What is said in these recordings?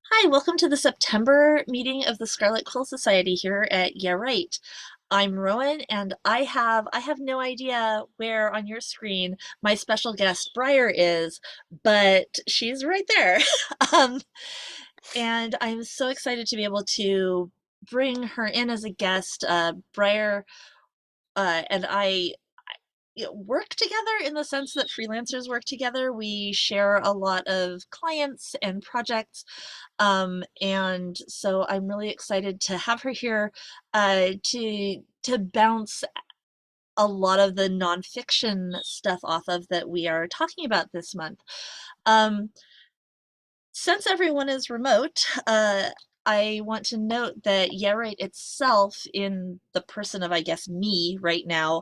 Hi, welcome to the September meeting of the Scarlet Quill Society here at Yeah Right. I'm Rowan, and I have no idea where on your screen my special guest Briar is, but she's right there. Um, and I'm so excited to be able to bring her in as a guest. Briar and I work together in the sense that freelancers work together. We share a lot of clients and projects. And so I'm really excited to have her here to bounce a lot of the nonfiction stuff off of that we are talking about this month. Um, since everyone is remote, I want to note that Yeah Right itself, in the person of, I guess, me right now,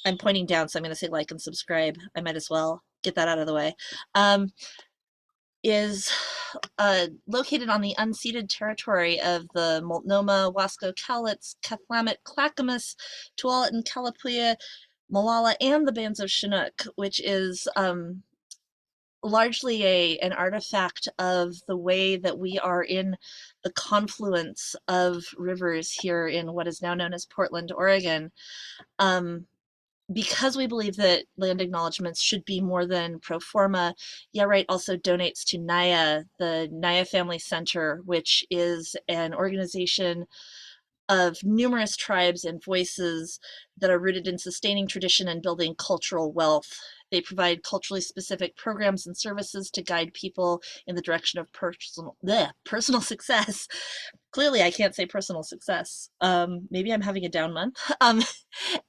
I'm pointing down, so I'm going to say like and subscribe. I might as well get that out of the way. Um, is located on the unceded territory of the Multnomah, Wasco, Cowlitz, Cathlamet, Clackamas, Tualatin, and Kalapuya, Molalla, and the bands of Chinook, which is largely an artifact of the way that we are in the confluence of rivers here in what is now known as Portland, Oregon. Um, because we believe that land acknowledgements should be more than pro forma, Yeah Right also donates to NAYA, the NAYA Family Center, which is an organization of numerous tribes and voices that are rooted in sustaining tradition and building cultural wealth. They provide culturally specific programs and services to guide people in the direction of personal success. Clearly, I can't say personal success. Maybe I'm having a down month.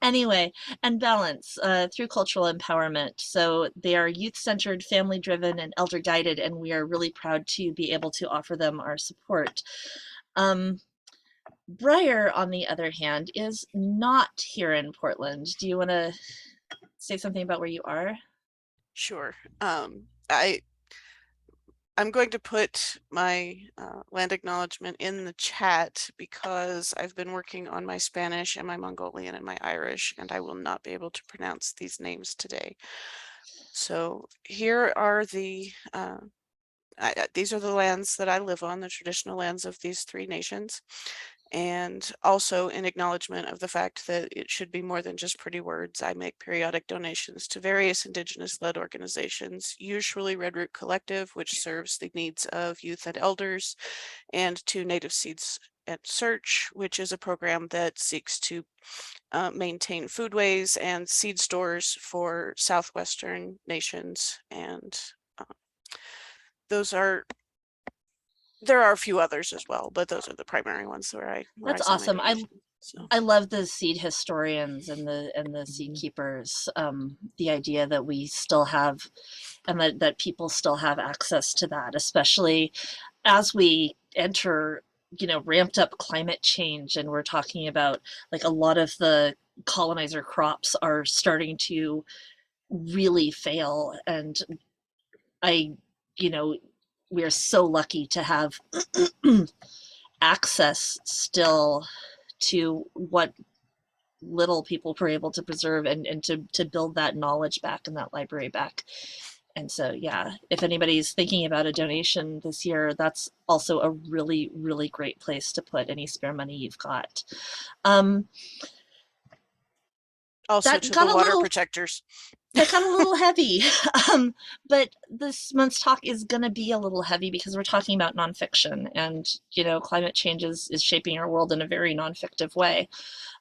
Anyway, and balance through cultural empowerment. So they are youth-centered, family-driven, and elder-guided, and we are really proud to be able to offer them our support. Um, Briar, on the other hand, is not here in Portland. Do you want to say something about where you are? Sure. I I'm going to put my land acknowledgement in the chat because I've been working on my Spanish and my Mongolian and my Irish, and I will not be able to pronounce these names today. So here are these are the lands that I live on, the traditional lands of these three nations. And also in acknowledgement of the fact that it should be more than just pretty words, I make periodic donations to various Indigenous-led organizations, usually Red Root Collective, which serves the needs of youth and elders, and to Native Seeds at Search, which is a program that seeks to maintain foodways and seed stores for Southwestern nations. And those are there are a few others as well, but those are the primary ones where I That's send my awesome. donation. So I love the seed historians and the seed mhm. keepers. The idea that we still have and that people still have access to that, especially as we enter, ramped up climate change, and we're talking about like a lot of the colonizer crops are starting to really fail. And I, you know, we're so lucky to have access still to what little people were able to preserve, and to build that knowledge back and that library back. And so, yeah, if anybody's thinking about a donation this year, that's also a really, really great place to put any spare money you've got. Um, Also that to got the a water little protectors. that got a little heavy. But this month's talk is going to be a little heavy because we're talking about nonfiction, and climate change is shaping our world in a very nonfictive way,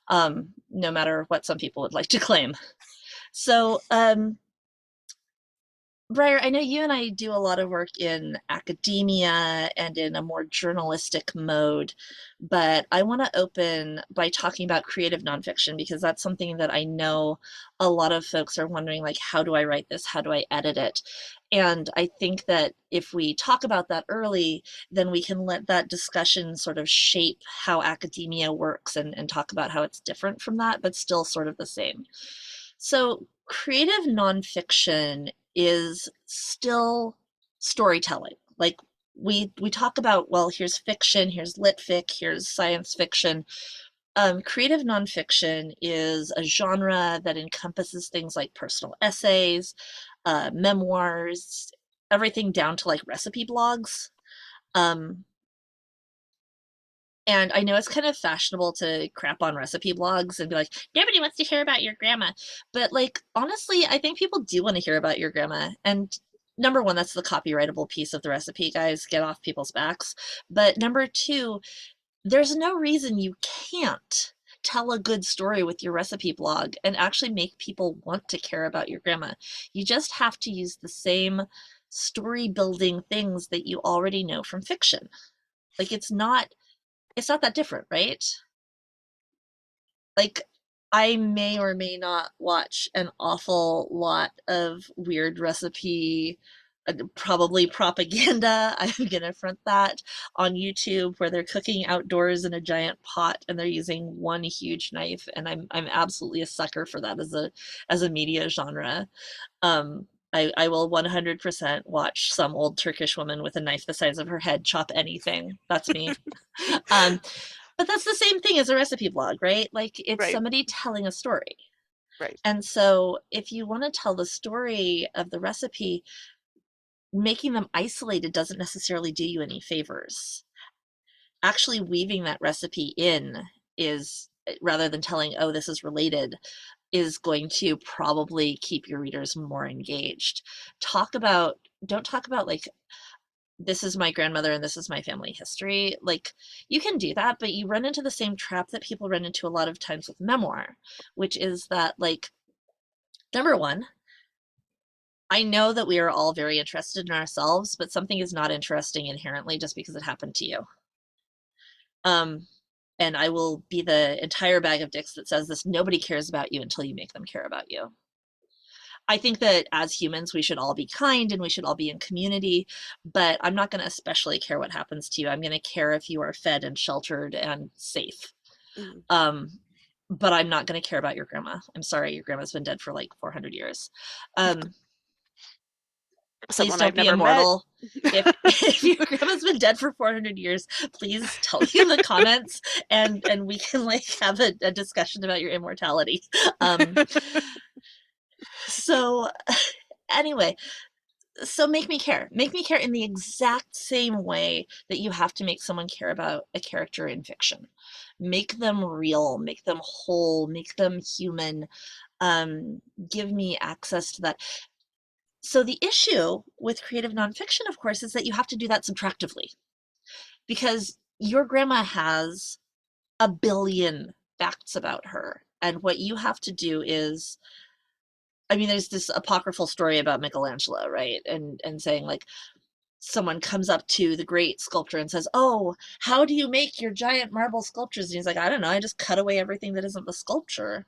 no matter what some people would like to claim. So, Briar, I know you and I do a lot of work in academia and in a more journalistic mode, but I want to open by talking about creative nonfiction because that's something that I know a lot of folks are wondering, like, how do I write this? How do I edit it? And I think that if we talk about that early, then we can let that discussion sort of shape how academia works, and talk about how it's different from that, but still sort of the same. So, creative nonfiction is still storytelling. Like we talk about, well, here's fiction, here's lit fic, here's science fiction. Creative nonfiction is a genre that encompasses things like personal essays, memoirs, everything down to like recipe blogs. Um, and I know it's kind of fashionable to crap on recipe blogs and be like, nobody wants to hear about your grandma. But like, honestly, I think people do want to hear about your grandma. And number one, that's the copyrightable piece of the recipe, guys. Get off people's backs. But number two, there's no reason you can't tell a good story with your recipe blog and actually make people want to care about your grandma. You just have to use the same story building things that you already know from fiction. Like it's not that different, right? Like I may or may not watch an awful lot of weird recipe, probably propaganda. I'm gonna front that on YouTube where they're cooking outdoors in a giant pot and they're using one huge knife, and I'm absolutely a sucker for that as a media genre. I will 100% watch some old Turkish woman with a knife the size of her head chop anything. That's me. Um, but that's the same thing as a recipe blog, right? Like it's Right, somebody telling a story. right. And so if you want to tell the story of the recipe, making them isolated doesn't necessarily do you any favors. Actually weaving that recipe in is rather than telling, oh, this is related, is going to probably keep your readers more engaged. Talk about, don't talk about like this is my grandmother and this is my family history. Like you can do that, but you run into the same trap that people run into a lot of times with memoir, which is that like number one, I know that we are all very interested in ourselves, but something is not interesting inherently just because it happened to you. Um, and I will be the entire bag of dicks that says this: nobody cares about you until you make them care about you. I think that as humans, we should all be kind and we should all be in community, but I'm not going to especially care what happens to you. I'm going to care if you are fed and sheltered and safe. Mhm. Um, but I'm not going to care about your grandma. I'm sorry, your grandma's been dead for like 400 years. Um, please Someone don't I've be never met. immortal. If your grandma's been dead for 400 years, please tell me in the comments and we can like have a discussion about your immortality. Um, so anyway, so make me care in the exact same way that you have to make someone care about a character in fiction. Make them real, make them whole, make them human. um, Give me access to that. So the issue with creative nonfiction, of course, is that you have to do that subtractively because your grandma has a billion facts about her, and what you have to do is, I mean, there's this apocryphal story about Michelangelo, right? And saying like someone comes up to the great sculptor and says, "Oh, how do you make your giant marble sculptures?" And he's like, "I don't know. I just cut away everything that isn't the sculpture."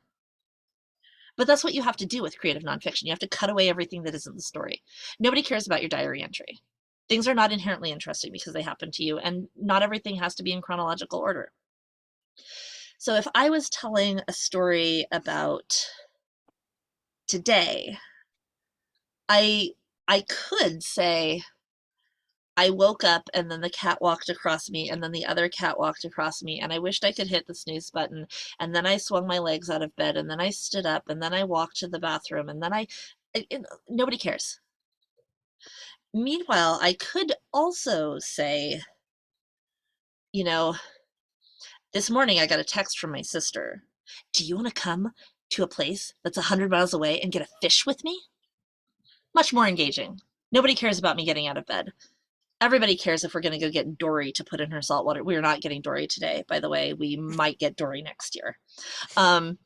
But that's what you have to do with creative nonfiction. You have to cut away everything that isn't the story. Nobody cares about your diary entry. Things are not inherently interesting because they happen to you, and not everything has to be in chronological order. So if I was telling a story about today, I I could say I woke up and then the cat walked across me and then the other cat walked across me and I wished I could hit the snooze button, and then I swung my legs out of bed and then I stood up and then I walked to the bathroom and then nobody cares. Meanwhile, I could also say, you know, this morning I got a text from my sister. Do you want to come to a place that's 100 miles away and get a fish with me? Much more engaging. Nobody cares about me getting out of bed. Everybody cares if we're going to go get Dory to put in her salt water. We're not getting Dory today, by the way. We might get Dory next year. Um,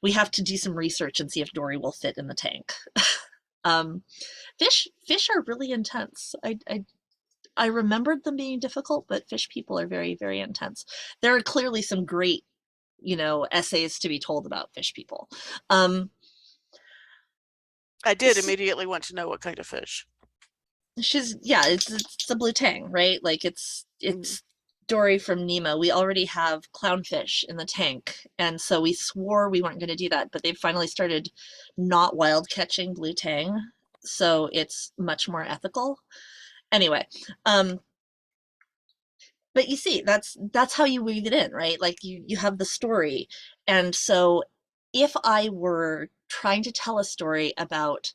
we have to do some research and see if Dory will fit in the tank. um, fish are really intense. I remembered them being difficult, but fish people are very, very intense. There are clearly some great, essays to be told about fish people. Um, I did immediately want to know what kind of fish. yeah, it's the blue tang, right? Like Mhm. it's Dory from Nemo. We already have clownfish in the tank, and so we swore we weren't going to do that, but they've finally started not wild catching blue tang, so it's much more ethical. Anyway, um, but you see, that's how you weave it in, right? Like you have the story, and so if I were trying to tell a story about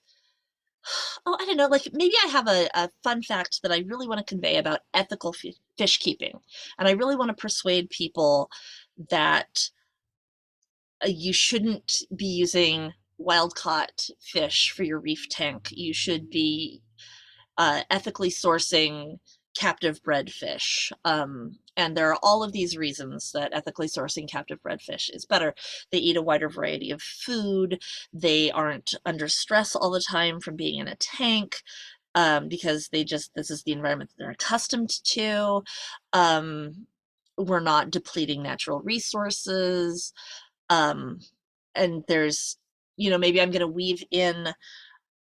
Oh, I don't know. Like maybe I have a fun fact that I really want to convey about ethical fish keeping. And I really want to persuade people that you shouldn't be using wild caught fish for your reef tank. You should be ethically sourcing captive bred fish. And there are all of these reasons that ethically sourcing captive bred fish is better. They eat a wider variety of food. They aren't under stress all the time from being in a tank, because this is the environment that they're accustomed to. Um, we're not depleting natural resources. Um, and there's, maybe I'm going to weave in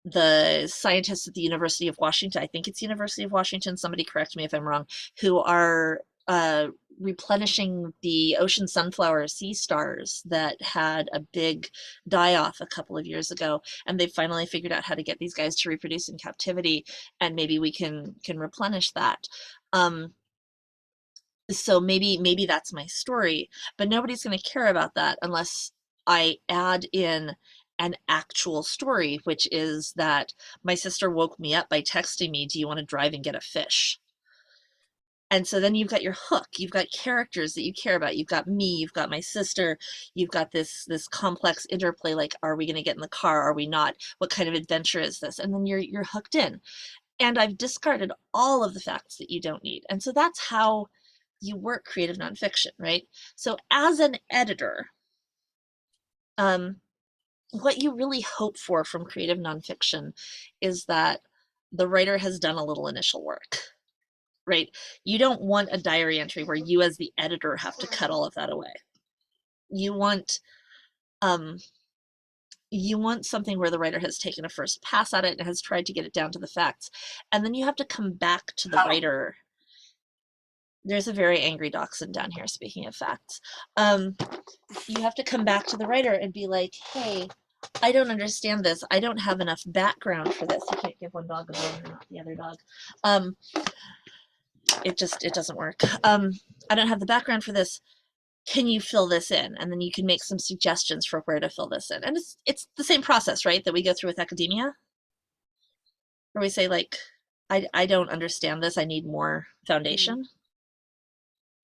the scientists at the University of Washington, I think it's University of Washington, somebody correct me if I'm wrong, who are replenishing the ocean sunflower sea stars that had a big die off a couple of years ago, and they finally figured out how to get these guys to reproduce in captivity, and maybe we can replenish that. So maybe that's my story, but nobody's going to care about that unless I add in an actual story, which is that my sister woke me up by texting me, do you want to drive and get a fish? And so then you've got your hook, you've got characters that you care about, you've got me, you've got my sister, you've got this complex interplay, like, are we going to get in the car, are we not, what kind of adventure is this? And then you're hooked in. And I've discarded all of the facts that you don't need. And so that's how you work creative nonfiction, right? So as an editor, um, what you really hope for from creative nonfiction is that the writer has done a little initial work, right? You don't want a diary entry where you as the editor have to cut all of that away. You want um, you want something where the writer has taken a first pass at it and has tried to get it down to the facts. And then you have to come back to the writer. There's a very angry dachshund down here, speaking of facts. You have to come back to the writer and be like, hey, I don't understand this. I don't have enough background for this. You can't give one dog a bone and not the other dog. Um, it doesn't work. I don't have the background for this. Can you fill this in? And then you can make some suggestions for where to fill this in. And it's the same process, right, that we go through with academia, where we say like, I don't understand this. I need more Mhm. foundation.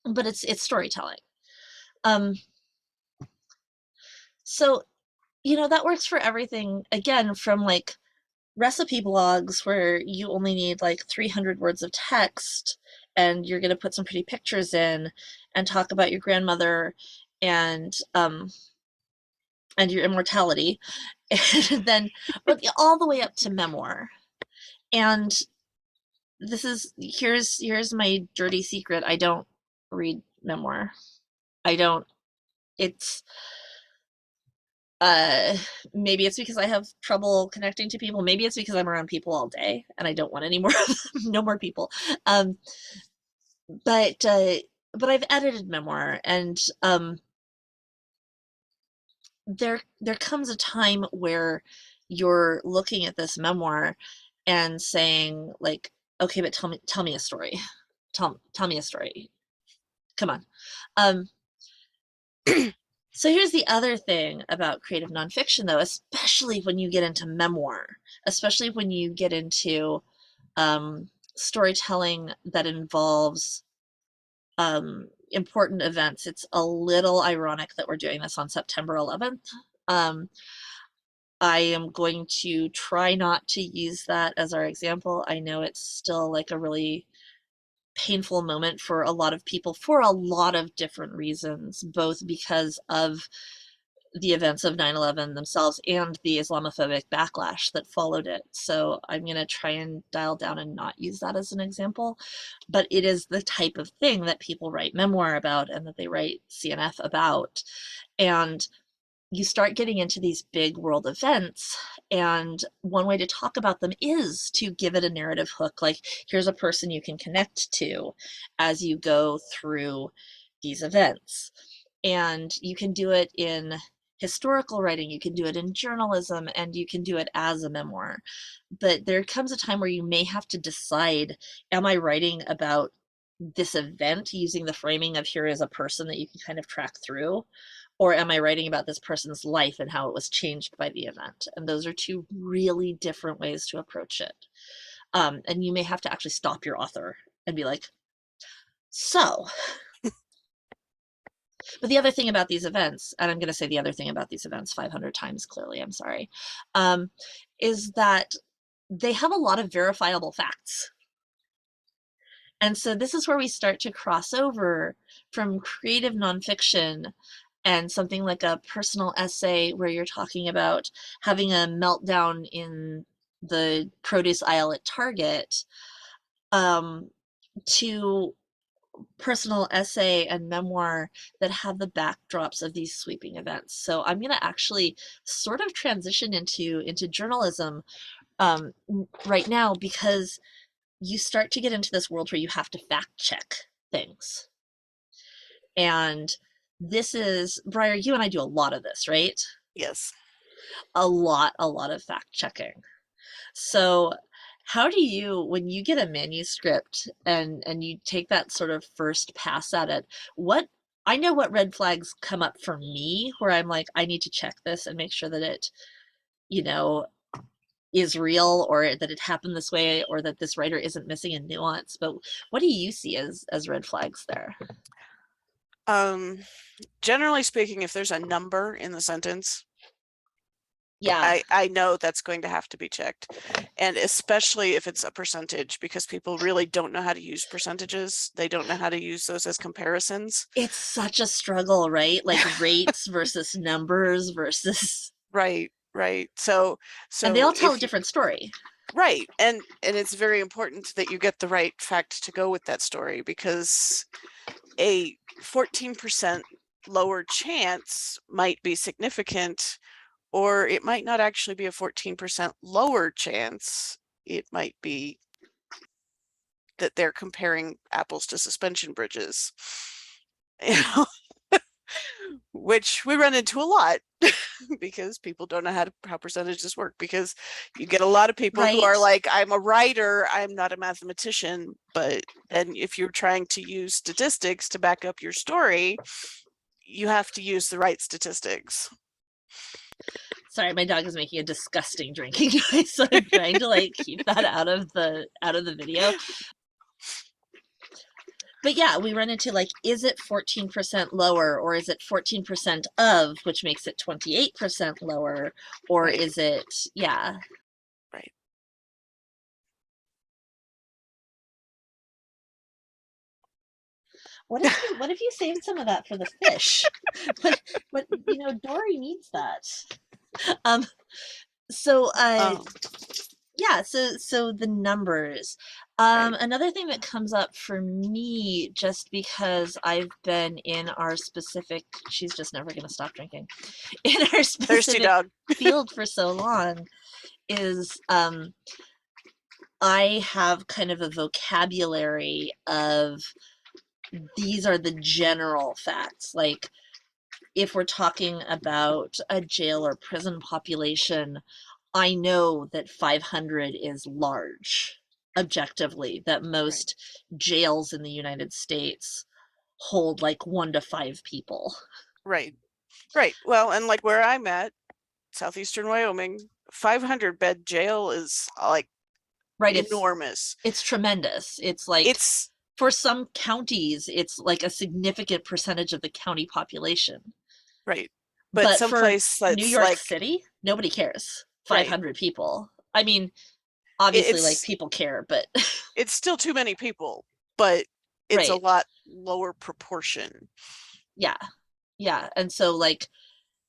But it's storytelling. Um, so that works for everything, again, from like recipe blogs where you only need like 300 words of text and you're going to put some pretty pictures in and talk about your grandmother and your immortality, and then but all the way up to memoir. And here's my dirty secret. I don't read memoir. I don't. It's uh maybe it's because I have trouble connecting to people, maybe it's because I'm around people all day and I don't want any more no more people. um but uh but I've edited memoir, and there comes a time where you're looking at this memoir and saying like, okay, but tell me a story. Tell me a story, come on. um So here's the other thing about creative nonfiction, though, especially when you get into memoir, especially when you get into storytelling that involves important events. It's a little ironic that we're doing this on September 11th. Um, I am going to try not to use that as our example. I know it's still like a really painful moment for a lot of people for a lot of different reasons, both because of the events of 9/11 themselves and the Islamophobic backlash that followed it. So I'm going to try and dial down and not use that as an example. But it is the type of thing that people write memoir about and that they write CNF about. And you start getting into these big world events, and one way to talk about them is to give it a narrative hook, like here's a person you can connect to as you go through these events. And you can do it in historical writing, you can do it in journalism, and you can do it as a memoir. But there comes a time where you may have to decide, am I writing about this event using the framing of here is a person that you can kind of track through, or am I writing about this person's life and how it was changed by the event? And those are two really different ways to approach it. And you may have to actually stop your author and be like, so, but the other thing about these events, and I'm going to say the other thing about these events 500 times clearly, I'm sorry, um, is that they have a lot of verifiable facts. And so this is where we start to cross over from creative nonfiction and something like a personal essay where you're talking about having a meltdown in the produce aisle at Target, um, to personal essay and memoir that have the backdrops of these sweeping events. So I'm going to actually sort of transition into journalism right now, because you start to get into this world where you have to fact check things. And this is, Briar, you and I do a lot of this, right? Yes. A lot of fact checking. So how do you, when you get a manuscript and you take that sort of first pass at it, what, I know what red flags come up for me where I'm like, I need to check this and make sure that it, you know, is real, or that it happened this way, or that this writer isn't missing a nuance. But what do you see as red flags there? Um, generally speaking, if there's a number in the sentence, Yeah, I know that's going to have to be checked. And especially if it's a percentage, because people really don't know how to use percentages. They don't know how to use those as comparisons. it's such a struggle, right? Like rates versus numbers versus, Right, right. So and they so all tell a if you, different story. right, and it's very important that you get the right fact to go with that story, because a 14% lower chance might be significant, or it might not actually be a 14% lower chance. It might be that they're comparing apples to suspension bridges, you know, which we run into a lot because people don't know how percentages work, because you get a lot of people who are Right. like, I'm a writer, I'm not a mathematician. But then if you're trying to use statistics to back up your story, you have to use the right statistics. Sorry, my dog is making a disgusting drinking noise, so I'm trying to like keep that out of the video. But yeah, we run into like, is it 14% lower, or is it 14% of, which makes it 28% lower, or Right, is it, yeah. right. What if you saved some of that for the fish? But Dory needs that. Um, so Um, yeah, so the numbers. right. Another thing that comes up for me, just because I've been in our specific, she's just never gonna stop drinking, in our Thirsty specific dog. field for so long, is I have kind of a vocabulary of, these are the general facts. Like, if we're talking about a jail or prison population, I know that 500 is large, objectively, that Right, most jails in the United States hold like 1 to 5 people. right, right. Well, and like where I'm at, southeastern Wyoming, 500 bed jail is like Right, enormous. it's tremendous. It's like, It's for some counties, it's like a significant percentage of the county population. right. But But for someplace New that's York like, City, nobody cares. right. 500 people. I mean, obviously, like, It's people care, but it's still too many people, but it's a right. lot lower proportion. Yeah. Yeah. And so, like,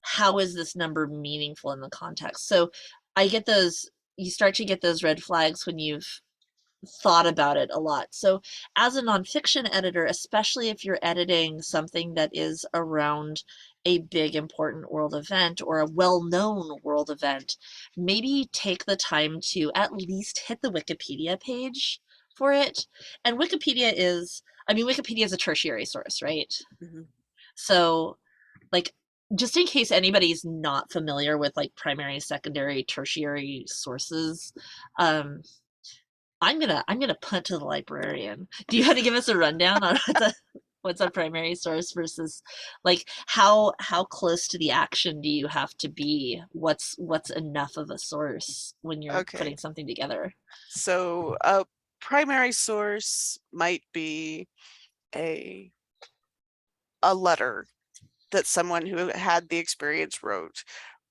how is this number meaningful in the context? So I get those, you start to get those red flags when you've thought about it a lot. So as a nonfiction editor, especially if you're editing something that is around a big important world event or a well-known world event, maybe take the time to at least hit the Wikipedia page for it. And Wikipedia is, I mean, Wikipedia is a tertiary source, right? Mhm. So, like, just in case anybody's not familiar with like primary, secondary, tertiary sources, um, I'm gonna punt to the librarian. Do you want to give us a rundown on what the? What's a primary source versus like how close to the action do you have to be? What's enough of a source when you're Okay, putting something together? so a primary source might be a a letter that someone who had the experience wrote,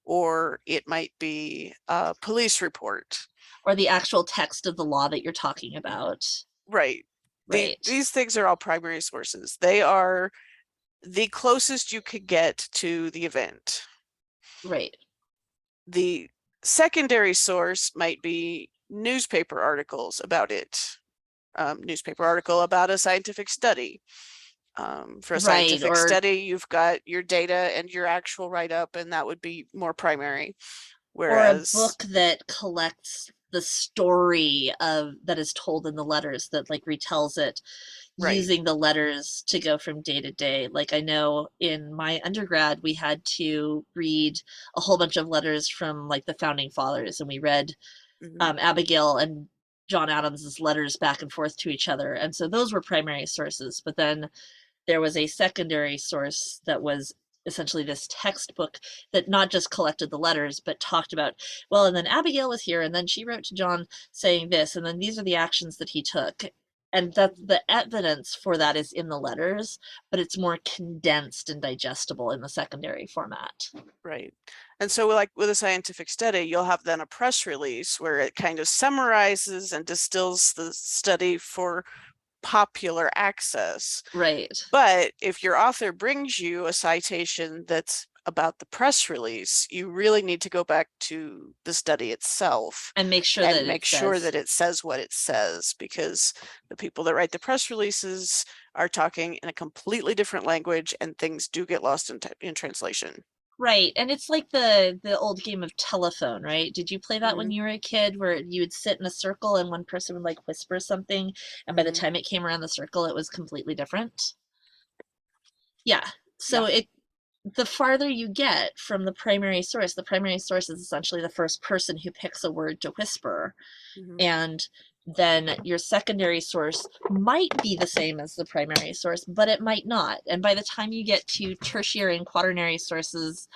or it might be a police report. Or the actual text of the law that you're talking about. Right. Right. These things are all primary sources. They are the closest you could get to the event. Right. The secondary source might be newspaper articles about it, newspaper article about a scientific study. For a Right. scientific Or study, you've got your data and your actual write-up, and that would be more primary. or a Whereas, book that collects the story of that is told in the letters that like retells it right. using the letters to go from day to day. Like I know in my undergrad we had to read a whole bunch of letters from like the founding fathers, and we read Mhm. Abigail and John Adams's letters back and forth to each other, and so those were primary sources. But then there was a secondary source that was essentially this textbook that not just collected the letters but talked about, well, and then Abigail was here and then she wrote to John saying this and then these are the actions that he took, and that the evidence for that is in the letters, but it's more condensed and digestible in the secondary format. Right. And so like with a scientific study, you'll have then a press release where it kind of summarizes and distills the study for popular access. Right. But if your author brings you a citation that's about the press release, you really need to go back to the study itself And make sure that and it make sure says that it says what it says, because the people that write the press releases are talking in a completely different language and things do get lost in translation. right. And it's like the old game of telephone, right? Did you play that when Mm-hmm. you were a kid where you would sit in a circle and one person would like whisper something and by the Mm-hmm. time it came around the circle it was completely different? Yeah. So Yeah. it the farther you get from the primary source is essentially the first person who picks a word to whisper, Mm-hmm. and then your secondary source might be the same as the primary source, but it might not. And by the time you get to tertiary and quaternary sources,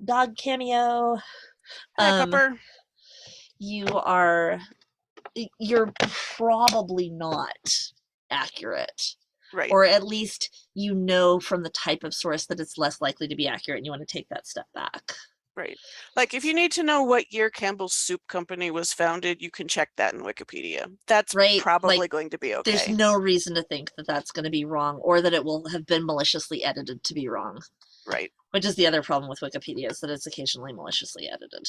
dog cameo, Hi, um, Pupper. you are you're probably not accurate. Right. Or at least you know from the type of source that it's less likely to be accurate and you want to take that step back. Right. Like if you need to know what year Campbell's Soup Company was founded, you can check that in Wikipedia. That's Right? Like probably going to be there's okay. no reason to think that that's going to be wrong or that it will have been maliciously edited to be wrong, Right. which is the other problem with Wikipedia, is that it's occasionally maliciously edited.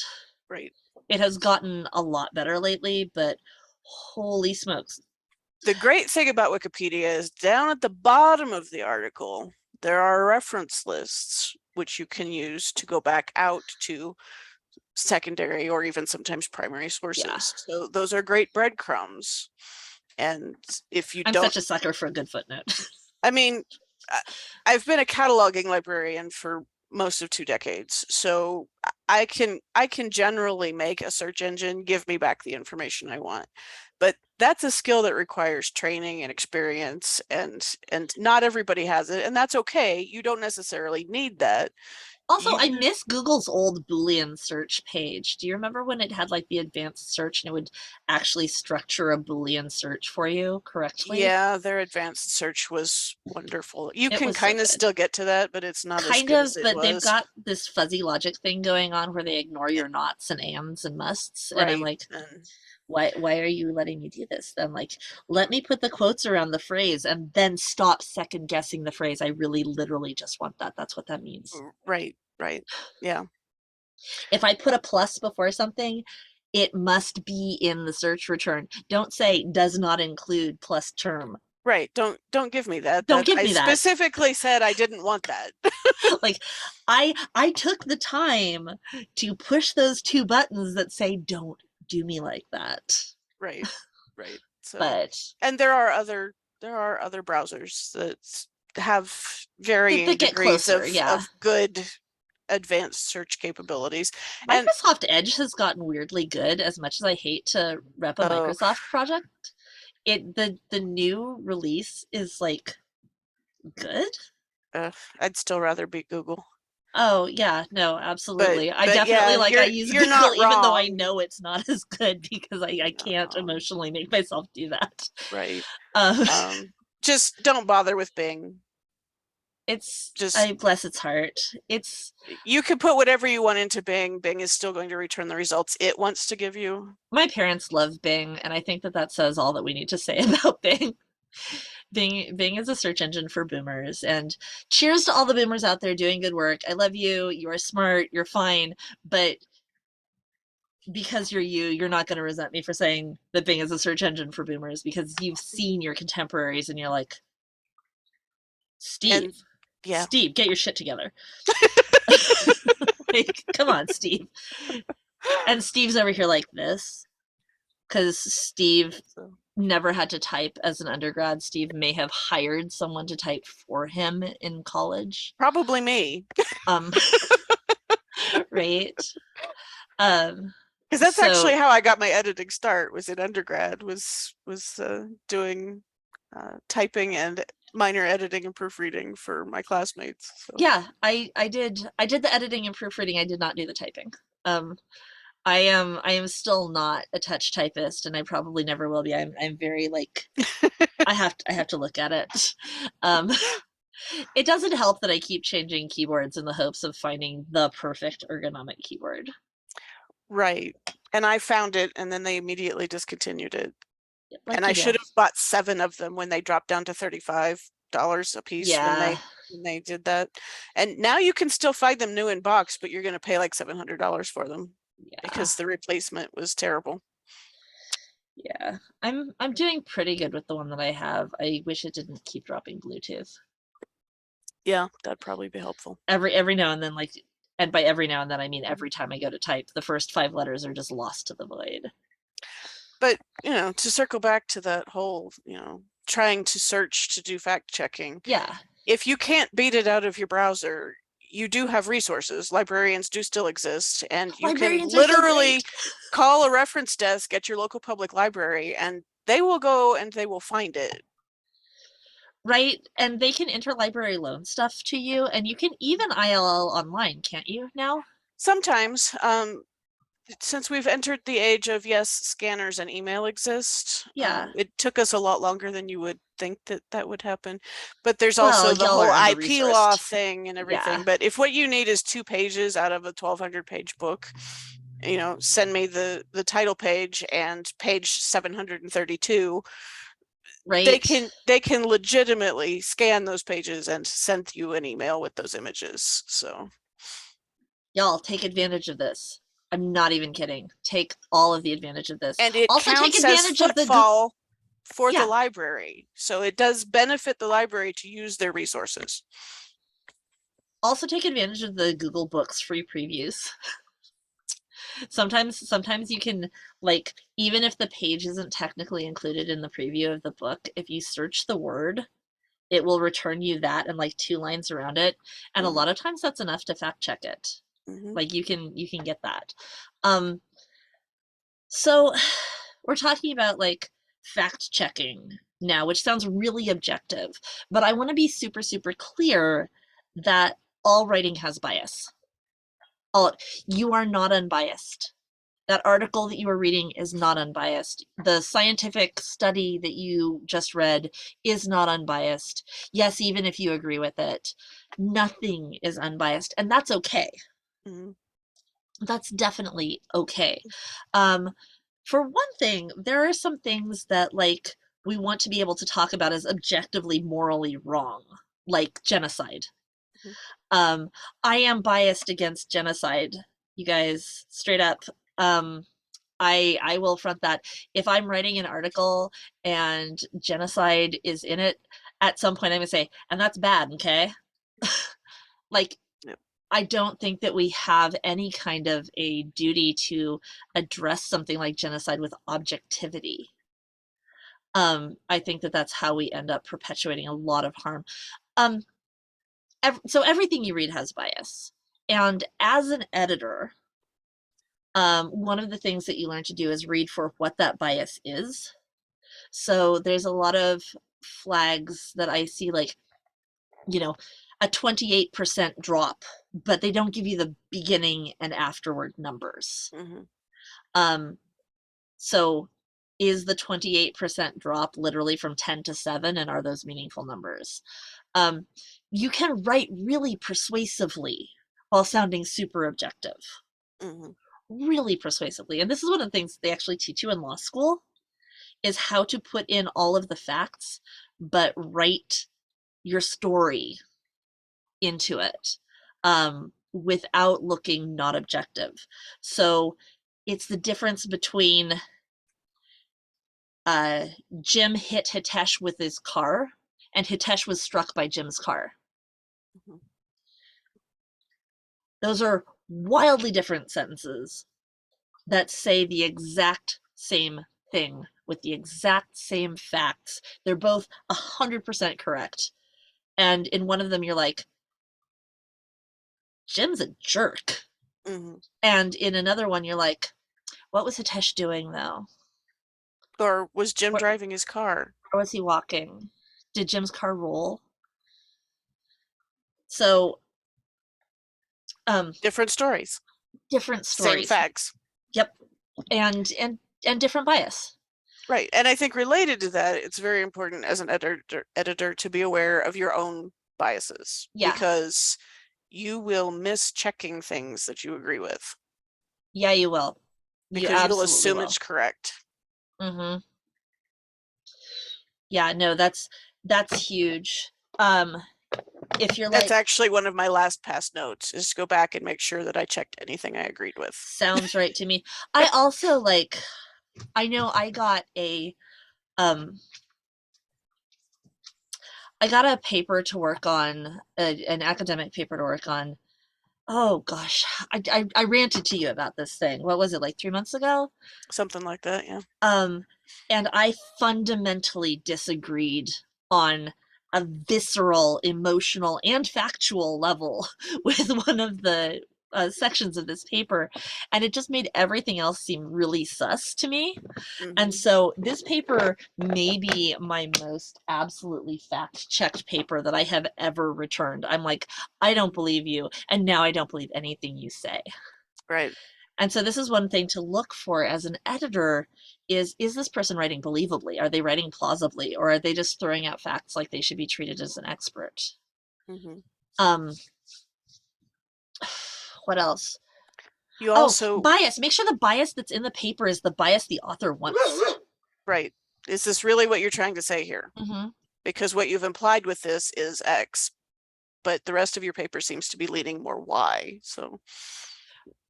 Right. It has gotten a lot better lately, but holy smokes. The great thing about Wikipedia is down at the bottom of the article, there are reference lists which you can use to go back out to secondary or even sometimes primary Yeah. sources. So those are great breadcrumbs. And if you I'm don't, such a sucker for a good footnote. I mean, I've been a cataloging librarian for most of 2 decades, so I can generally make a search engine give me back the information I want. But that's a skill that requires training and experience, and not everybody has it, and that's okay. You don't necessarily need that. Also, I You miss Google's old Boolean search page. Do you remember when it had like the advanced search and it would actually structure a Boolean search for you correctly? Yeah, their advanced search was wonderful. You It can was so kind of good. still get to that, but it's not as Kind good of, as it but they've was. got this fuzzy logic thing going on where they ignore your nots and ands and musts. And I'm Right. like, And why are you letting me do this? Then like, let me put the quotes around the phrase and then stop second guessing the phrase. I really literally just want that. That's what that means. right, right. Yeah. If I put a plus before something, it must be in the search return. Don't say does not include plus term. Right. Don't give me that. Don't That give I me that. specifically said I didn't want that. Like I took the time to push those two buttons that say don't do me like that. Right. Right. So, But and there are other browsers that have varying they get degrees closer, of yeah. of good advanced search capabilities. And Microsoft Edge has gotten weirdly good as much as I hate to rep a oh, Microsoft project. The new release is like good. I'd still rather be Google. Oh yeah, no, But absolutely. I but definitely yeah, like I use you're Google not even though I wrong. know it's not as good because I You're not can't wrong. emotionally make myself do that. Right. Um, Um, just don't bother with Bing. it's Just I bless its heart. It's you can put whatever you want into Bing. Bing is still going to return the results it wants to give you. my parents love Bing, and I think that that says all that we need to say about Bing. Bing is a search engine for boomers, and cheers to all the boomers out there doing good work. I love you. You are smart. You're fine, but because you're you, you're not going to resent me for saying that Bing is a search engine for boomers because you've seen your contemporaries and you're like, Steve, And yeah. Steve, get your shit together. Like, come on, Steve. And Steve's over here like this because Steve So never had to type as an undergrad. Steve may have hired someone to type for him in college. probably me. Um, right? Um, Because that's actually so how I got my editing start was in undergrad was doing typing and minor editing and proofreading for my classmates. So yeah, I did the editing and proofreading. I did not do the typing. Um, I am still not a touch typist, and I probably never will be. I'm very like I have to look at it. Um, it doesn't help that I keep changing keyboards in the hopes of finding the perfect ergonomic keyboard. right. And I found it and then they immediately discontinued it. And Like I you should do. have bought 7 of them when they dropped down to $35 a piece Yeah, when they did that. And now you can still find them new in box, but you're going to pay like $700 for them yeah, because the replacement was terrible. yeah. I'm doing pretty good with the one that I have. I wish it didn't keep dropping Bluetooth. Yeah, that'd probably be helpful. Every now and then, like, and by every now and then I mean Mhm. every time I go to type, the first 5 letters are just lost to the void. But, to circle back to that whole, trying to search to do fact checking, Yeah, if you can't beat it out of your browser, you do have resources. Librarians do still exist, and you can librarians are so great. literally call a reference desk at your local public library and they will go and they will find it. Right? And they can interlibrary loan stuff to you, and you can even ILL online, can't you now? Sometimes, since we've entered the age of yes, scanners and email exist, Yeah. it took us a lot longer than you would think that that would happen. But there's Well, also the y'all whole are under IP law resourced. thing and Yeah. everything. But if what you need is 2 pages out of a 1,200 page book, send me the title page and page 732. They Right? can they can legitimately scan those pages and send you an email with those images. So Y'all take advantage of this. I'm not even kidding. Take all of the advantage of this. and it Also take counts as advantage of the Google. footfall for the Yeah. library. So it does benefit the library to use their resources. Also take advantage of the Google Books free previews. Sometimes you can, like, even if the page isn't technically included in the preview of the book, if you search the word, it will return you that and like 2 lines around it. And a Mm-hmm. lot of times that's enough to fact check it. Mm-hmm. Like you can get that. Um so we're talking about like fact checking now, which sounds really objective, but I want to be super super clear that all writing has bias. All You are not unbiased. That article that you were reading is not unbiased. The scientific study that you just read is not unbiased. Yes, even if you agree with it, nothing is unbiased, and that's okay. Mm-hmm. That's definitely okay. Um, for one thing, there are some things that like we want to be able to talk about as objectively morally wrong, like genocide. Mm-hmm. Um, I am biased against genocide, you guys, straight up. Um, I will front that. If I'm writing an article and genocide is in it, at some point I'm gonna say, and that's bad, okay? Like, Yep. I don't think that we have any kind of a duty to address something like genocide with objectivity. I think that that's how we end up perpetuating a lot of harm. Um, so everything you read has bias, and as an editor, one of the things that you learn to do is read for what that bias is. So there's a lot of flags that I see, like, you know, a 28% drop, but they don't give you the beginning and afterward numbers. Hmm. Um, so is the 28% drop literally from 10 to 7, and are those meaningful numbers? Um, you can write really persuasively while sounding super objective, Hmm. really persuasively. And this is one of the things they actually teach you in law school, is how to put in all of the facts, but write your story into it, without looking not objective. So it's the difference between uh, Jim hit Hitesh with his car and Hitesh was struck by Jim's car. Hmm. Those are wildly different sentences that say the exact same thing with the exact same facts. They're both 100% correct. And in one of them, you're like, Jim's a jerk. Hmm. And in another one, you're like, what was Hitesh doing though? Or was Jim Where, driving his car? where was he walking? Did Jim's car roll? So, um, Different stories, different same stories. facts. Yep. And different bias. Right. And I think related to that, it's very important as an editor to be aware of your own biases Yeah. because you will miss checking things that you agree with Yeah, you will. You because you'll absolutely assume will. it's correct. Mm-hmm. Yeah, no, that's huge. Um, if you're That's like, actually one of my last past notes is to go back and make sure that I checked anything I agreed with. sounds right to me. I also like, I know um I got a paper to work on, an academic paper to work on. Oh gosh, I ranted to you about this thing. What was it, like 3 months ago? Something like that, yeah. Um, and I fundamentally disagreed on a visceral, emotional, and factual level with one of the sections of this paper, and it just made everything else seem really sus to me. And Hmm. so this paper may be my most absolutely fact-checked paper that I have ever returned. I'm like, I don't believe you, and now I don't believe anything you say. Right. And so this is one thing to look for as an editor, is this person writing believably? Are they writing plausibly? Or are they just throwing out facts like they should be treated as an expert? Hmm. Um, what else? You Oh, also, bias. Make sure the bias that's in the paper is the bias the author wants. right. Is this really what you're trying to say here? Mm-hmm. Because what you've implied with this is X, but the rest of your paper seems to be leaning more Y. So,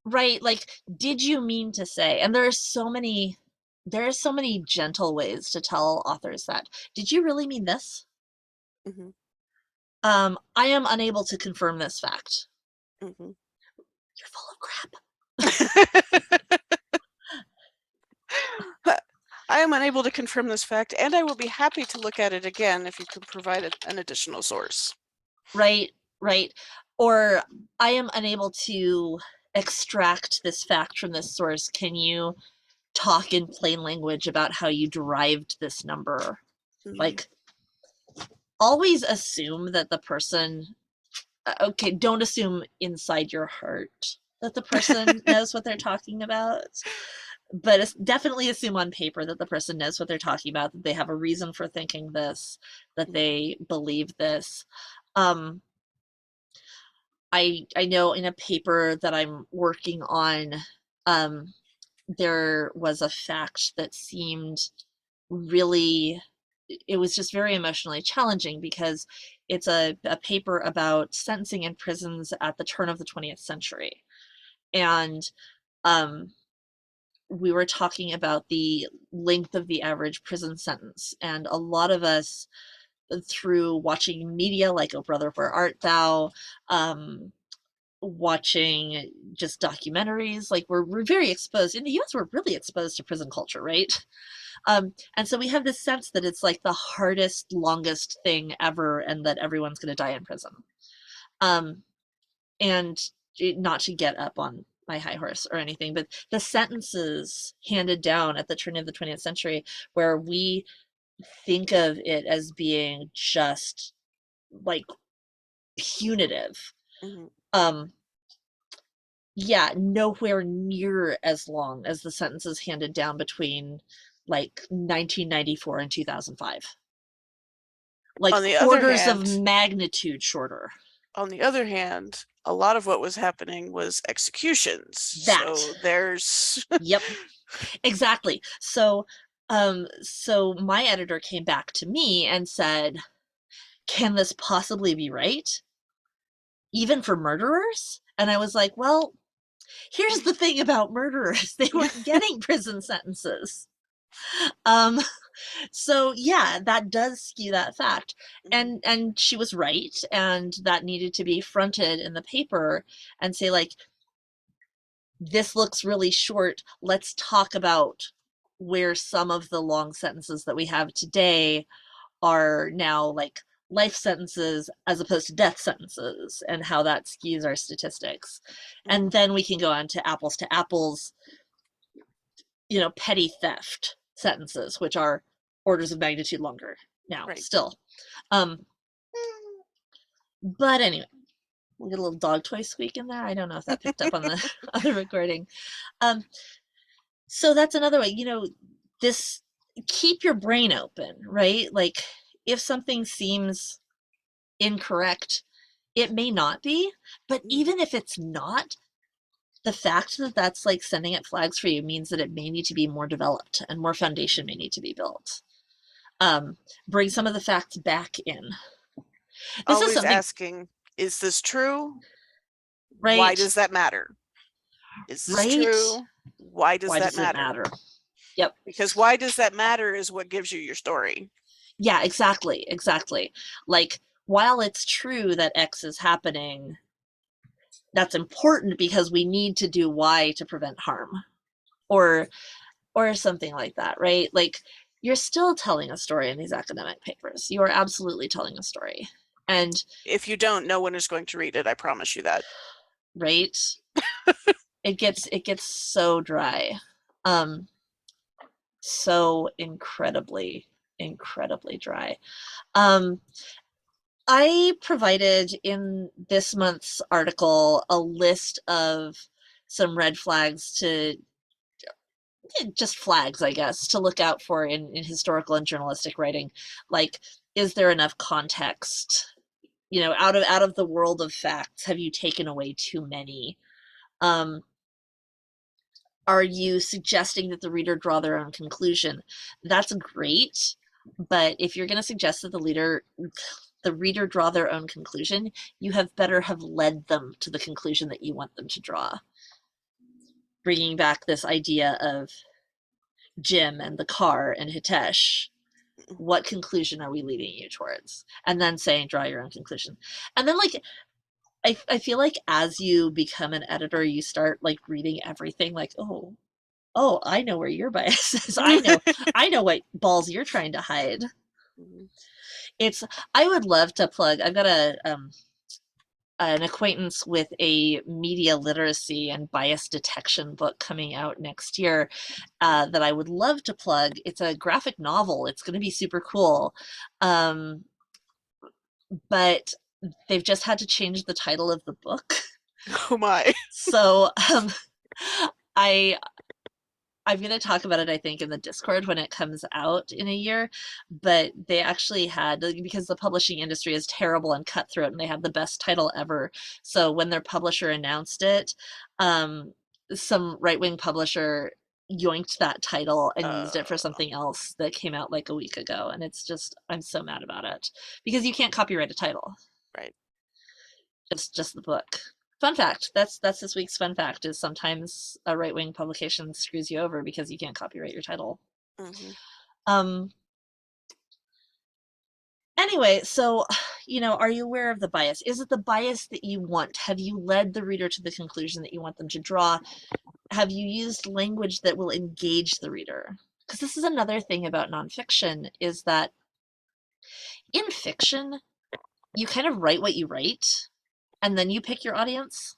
Right, like, did you mean to say? And there are so many gentle ways to tell authors that. Did you really mean this? hmm. I am unable to confirm this fact. Hmm. You're full of crap. I am unable to confirm this fact, and I will be happy to look at it again if you could provide an additional source. Right, right. Or I am unable to extract this fact from this source. Can you talk in plain language about how you derived this number? Hmm. Like, always assume that the person, okay, don't assume inside your heart that the person knows what they're talking about, but definitely assume on paper that the person knows what they're talking about, that they have a reason for thinking this, that they believe this. Um, I know in a paper that I'm working on, um, there was a fact that seemed really, it was just very emotionally challenging because it's a paper about sentencing in prisons at the turn of the 20th century. And um, we were talking about the length of the average prison sentence. And a lot of us, through watching media like Oh Brother, Where Art Thou, watching just documentaries, like we're very exposed in the US, we're really exposed to prison culture, right? And so we have this sense that it's like the hardest, longest thing ever, and that everyone's going to die in prison. Um, and not to get up on my high horse or anything, but the sentences handed down at the turn of the 20th century, where we think of it as being just like punitive. Mhm. Um, yeah, nowhere near as long as the sentences handed down between like 1994 and 2005. Like On the other orders of hand, magnitude shorter. a lot of what was happening was executions. That. So there's Yep, exactly. So my editor came back to me and said, "Can this possibly be right? Even for murderers?" And I was like, "Well, here's the thing about murderers. They weren't getting prison sentences." Um, so yeah, that does skew that fact. Mhm. And she was right, and that needed to be fronted in the paper and say like, this looks really short. Let's talk about where some of the long sentences that we have today are now like life sentences as opposed to death sentences, and how that skews our statistics. And Mhm. then we can go on to apples, petty theft sentences, which are orders of magnitude longer now Right. still. Um, but anyway, we'll get a little dog toy squeak in there. I don't know if that picked up on the other recording. Um, so that's another way, this, keep your brain open, right? Like if something seems incorrect, it may not be, but Mhm. even if it's not, the fact that that's like sending up flags for you means that it may need to be more developed and more Mhm. foundation may need to be built. um, Bring some of the facts back in. This is Always something, asking, is this true? Why right? does that matter? Is this Right? true? Why does Why that does it matter? matter? Yep. Because why does that matter is what gives you your story. Yeah, exactly. Exactly. Like, while it's true that X is happening, that's important because we need to do Y to prevent harm. Or something like that, right? Like you're still telling a story in these academic papers. You are absolutely telling a story. And If you don't, no one is going to read it. I promise you that. right, it gets so dry. Um so incredibly dry. Um I provided in this month's article a list of some red flags to, just flags, I guess, to look out for in historical and journalistic writing. Like, is there enough context? Out of the world of facts, have you taken away too many? Um, are you suggesting that the reader draw their own conclusion? That's great, but if you're going to suggest that the reader draw their own conclusion, you have better have led them to the conclusion that you want them to draw. Bringing back this idea of Jim and the car and Hitesh, what conclusion are we leading you towards? And then saying, draw your own conclusion. And then, like, I feel like as you become an editor, you start like reading everything like, oh, I know where your bias is. I know what balls you're trying to hide. It's, I would love to plug, I've got an acquaintance with a media literacy and bias detection book coming out next year, that I would love to plug. It's a graphic novel. It's going to be super cool. Um, but they've just had to change the title of the book. Oh my. So I I'm going to talk about it, I think, in the Discord when it comes out in a year. But they actually had, because the publishing industry is terrible and cutthroat, and they had the best title ever. So when their publisher announced it, um, some right wing publisher yoinked that title and used it for Uh, something else that came out like a week ago. And it's just, I'm so mad about it because you can't copyright a title. right. It's just the book. Fun fact. That's this week's fun fact is sometimes a right wing publication screws you over because you can't copyright your title. Hmm. Um anyway, so are you aware of the bias? Is it the bias that you want? Have you led the reader to the conclusion that you want them to draw? Have you used language that will engage the reader? Because this is another thing about nonfiction is that in fiction, you kind of write what you write and then you pick your audience.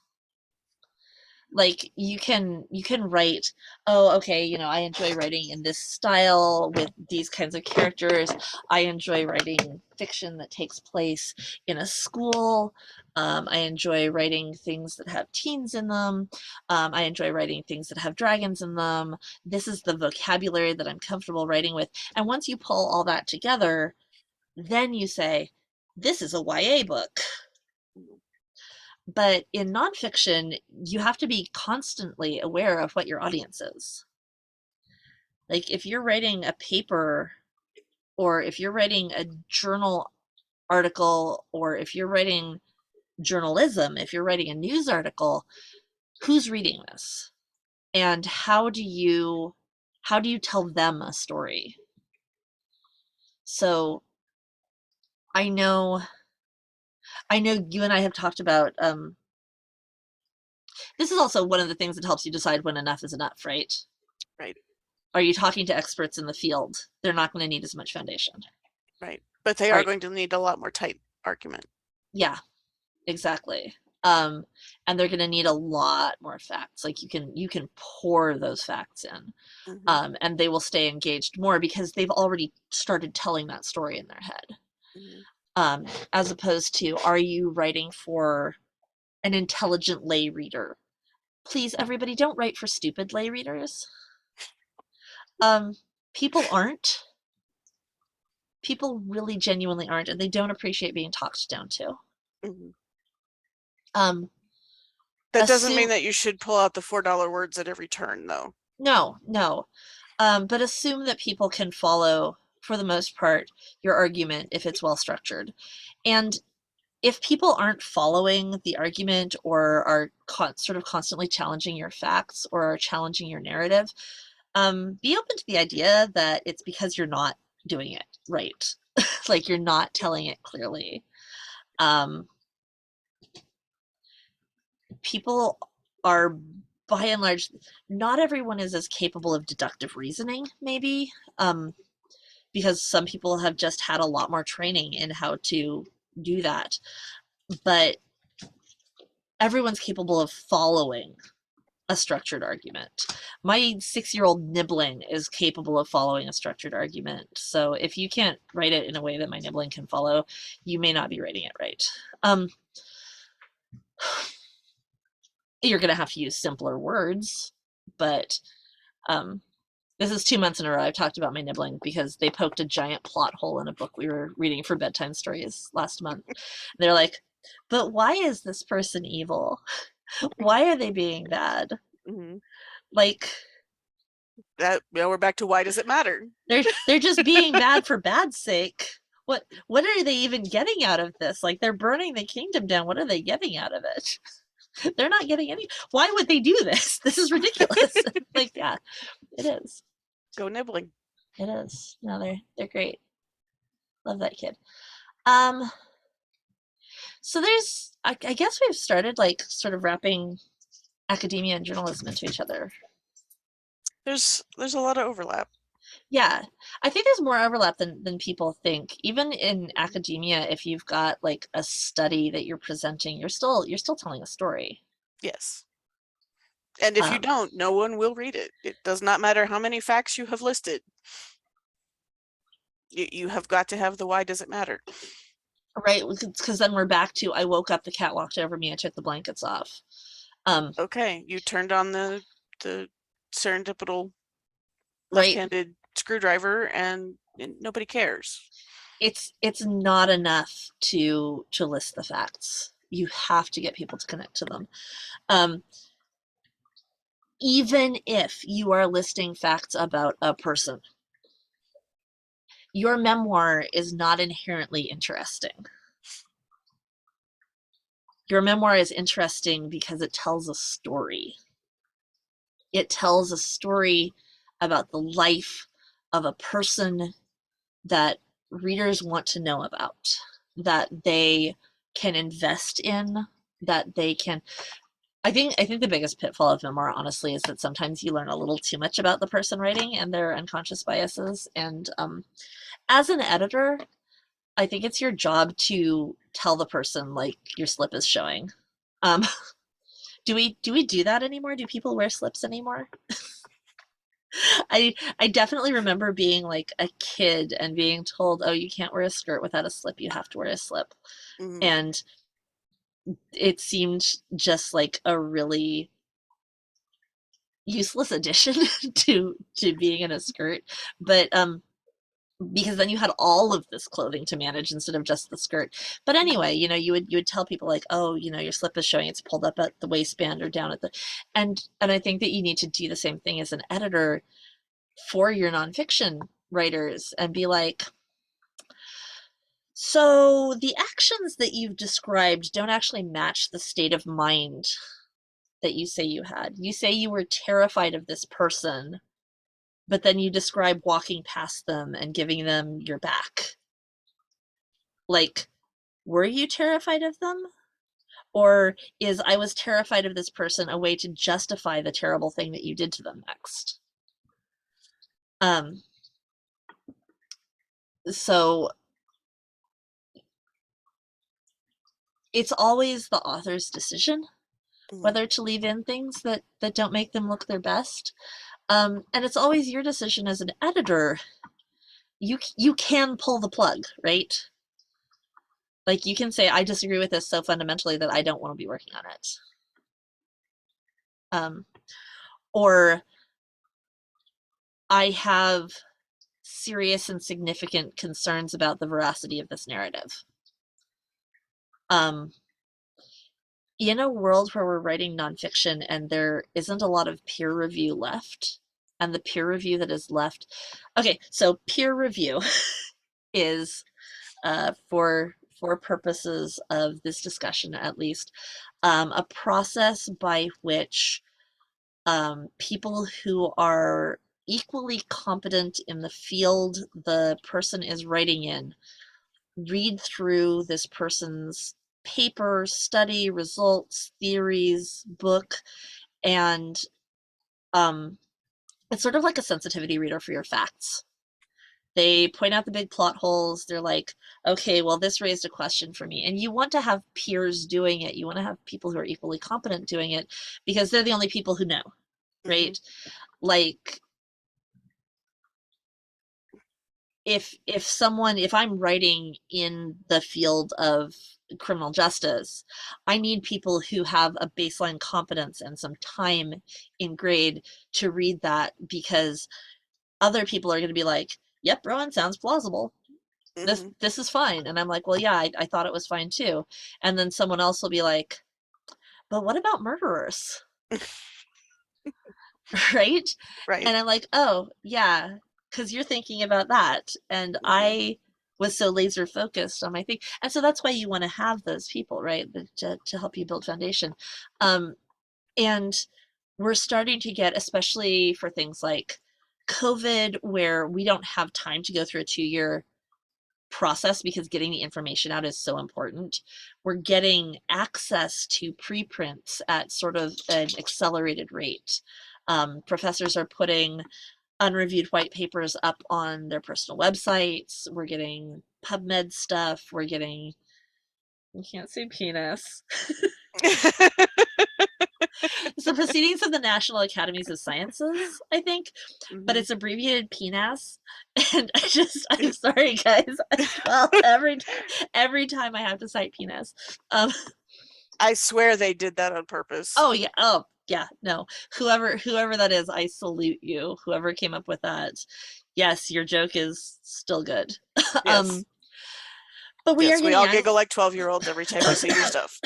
Like you can write, oh, okay, I enjoy writing in this style with these kinds of characters. I enjoy writing fiction that takes place in a school. I enjoy writing things that have teens in them. I enjoy writing things that have dragons in them. This is the vocabulary that I'm comfortable writing with. And once you pull all that together, then you say, this is a YA book. But in nonfiction, you have to be constantly aware of what your audience is. Like if you're writing a paper, or if you're writing a journal article, or if you're writing journalism, if you're writing a news article, who's reading this? And how do you tell them a story? So I know I know you and I have talked about this is also one of the things that helps you decide when enough is enough, right? Right, Are you talking to experts in the field? They're not going to need as much foundation. right. But they All are right. going to need a lot more tight argument. Yeah, exactly. Um, and they're going to need a lot more facts. Like you can pour those facts in, Hmm. and they will stay engaged more because they've already started telling that story in their head. Hmm. As opposed to, are you writing for an intelligent lay reader? Please, everybody, don't write for stupid lay readers. Um, people aren't. People really genuinely aren't, and they don't appreciate being talked down to. Hmm. Um, That doesn't mean assume that you should pull out the $4 words at every turn, though. No, no. But assume that people can follow, for the most part, your argument if it's well structured. And if people aren't following the argument, or are sort of constantly challenging your facts or are challenging your narrative, be open to the idea that it's because you're not doing it right. Like you're not telling it clearly. Um, People are, by and large, not everyone is as capable of deductive reasoning, maybe. Because some people have just had a lot more training in how to do that. But everyone's capable of following a structured argument. My 6-year-old nibbling is capable of following a structured argument. So if you can't write it in a way that my nibbling can follow, you may not be writing it right. Um, you're going to have to use simpler words, but um, this is 2 months in a row I've talked about my nibbling because they poked a giant plot hole in a book we were reading for bedtime stories last month. They're like, but why is this person evil? Why are they being bad? Hmm. Like We're back to why does it matter? they're just being bad for bad's sake. What are they even getting out of this? Like they're burning the kingdom down. What are they getting out of it? They're not getting any. Why would they do this? This is ridiculous. Like yeah, it is. Go nibbling. It is. No, they're great. Love that kid. Um, so I guess we've started like sort of wrapping academia and journalism into each other. There's a lot of overlap. Yeah, I think there's more overlap than people think. Even in academia, if you've got like a study that you're presenting, you're still telling a story. Yes. And if you Um, don't, no one will read it. It does not matter how many facts you have listed. You have got to have the why does it matter. right? Because then we're back to I woke up, the cat walked over me, I took the blankets off. Um, Okay, you turned on the serendipitous right? left-handed screwdriver and nobody cares. It's not enough to list the facts. You have to get people to connect to them. Um, Even if you are listing facts about a person, your memoir is not inherently interesting. Your memoir is interesting because it tells a story. It tells a story about the life of a person that readers want to know about, that they can invest in, that they can. I think the biggest pitfall of memoir, honestly, is that sometimes you learn a little too much about the person writing and their unconscious biases. And as an editor, I think it's your job to tell the person like your slip is showing. Um, Do we do that anymore? Do people wear slips anymore? I definitely remember being like a kid and being told, "Oh, you can't wear a skirt without a slip. You have to wear a slip." Mhm. And it seemed just like a really useless addition to being in a skirt. But because then you had all of this clothing to manage instead of just the skirt. But Mhm. anyway, you would tell people like, oh, your slip is showing, it's pulled up at the waistband or down at the, and I think that you need to do the same thing as an editor for your nonfiction writers and be like, so the actions that you've described don't actually match the state of mind that you say you had. You say you were terrified of this person, but then you describe walking past them and giving them your back. Like, were you terrified of them? Or is I was terrified of this person a way to justify the terrible thing that you did to them next? Um, so it's always the author's decision Mhm. whether to leave in things that don't make them look their best. And it's always your decision as an editor. You can pull the plug, right? Like you can say, I disagree with this so fundamentally that I don't want to be working on it. Um, or I have serious and significant concerns about the veracity of this narrative. Um, in a world where we're writing nonfiction and there isn't a lot of peer review left, and the peer review that is left, okay, so peer review is for purposes of this discussion at least, a process by which people who are equally competent in the field the person is writing in read through this person's paper, study, results, theories, book, and um, it's sort of like a sensitivity reader for your facts. They point out the big plot holes. They're like, okay, well, this raised a question for me. And you want to have peers doing it. You want to have people who are equally competent doing it because they're the only people who know, Mhm. right? Like, if I'm writing in the field of criminal justice, I need people who have a baseline competence and some time in grade to read that because other people are going to be like, "Yep, Rowan sounds plausible. This Mhm. this is fine." And I'm like, "Well, yeah, I thought it was fine too." And then someone else will be like, "But what about murderers?" Right? Right. And I'm like, oh, yeah, because you're thinking about that. And Mhm. I was so laser focused on my thing. And so that's why you want to have those people, right? To help you build foundation. Um, and we're starting to get, especially for things like COVID, where we don't have time to go through a 2 year process because getting the information out is so important. We're getting access to preprints at sort of an accelerated rate. Professors are putting unreviewed white papers up on their personal websites. We're getting PubMed stuff. We're getting, you can't say penis. It's the Proceedings of the National Academies of Sciences, I think, but Mhm. it's abbreviated PNAS. And I'm sorry, guys. I swell every time I have to cite penis. Um, I swear they did that on purpose. oh yeah, oh yeah, no. Whoever that is, I salute you. Whoever came up with that. Yes, your joke is still good. Yes. um, but we are Yes, we getting all access. giggle like 12-year-olds every time we see your stuff.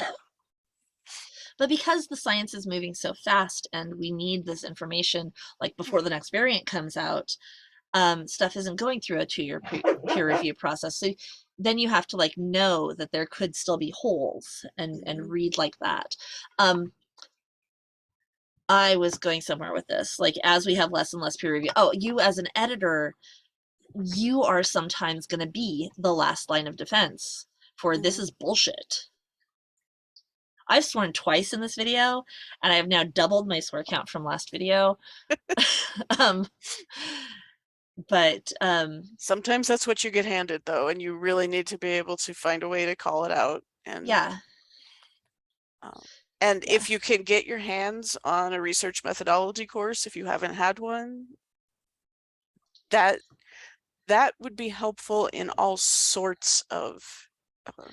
But because the science is moving so fast and we need this information like before the next variant comes out, stuff isn't going through a 2 year peer review process. So then you have to like know that there could still be holes and Mhm. read like that. Um, I was going somewhere with this. Like as we have less and less peer review. Oh, you as an editor, you are sometimes going to be the last line of defense for this Mhm. is bullshit. I've sworn twice in this video, and I have now doubled my swear count from last video. um, but Sometimes that's what you get handed, though, and you really need to be able to find a way to call it out. And yeah, um, And Yeah. if you can get your hands on a research methodology course, if you haven't had one, that that would be helpful in all sorts of uh,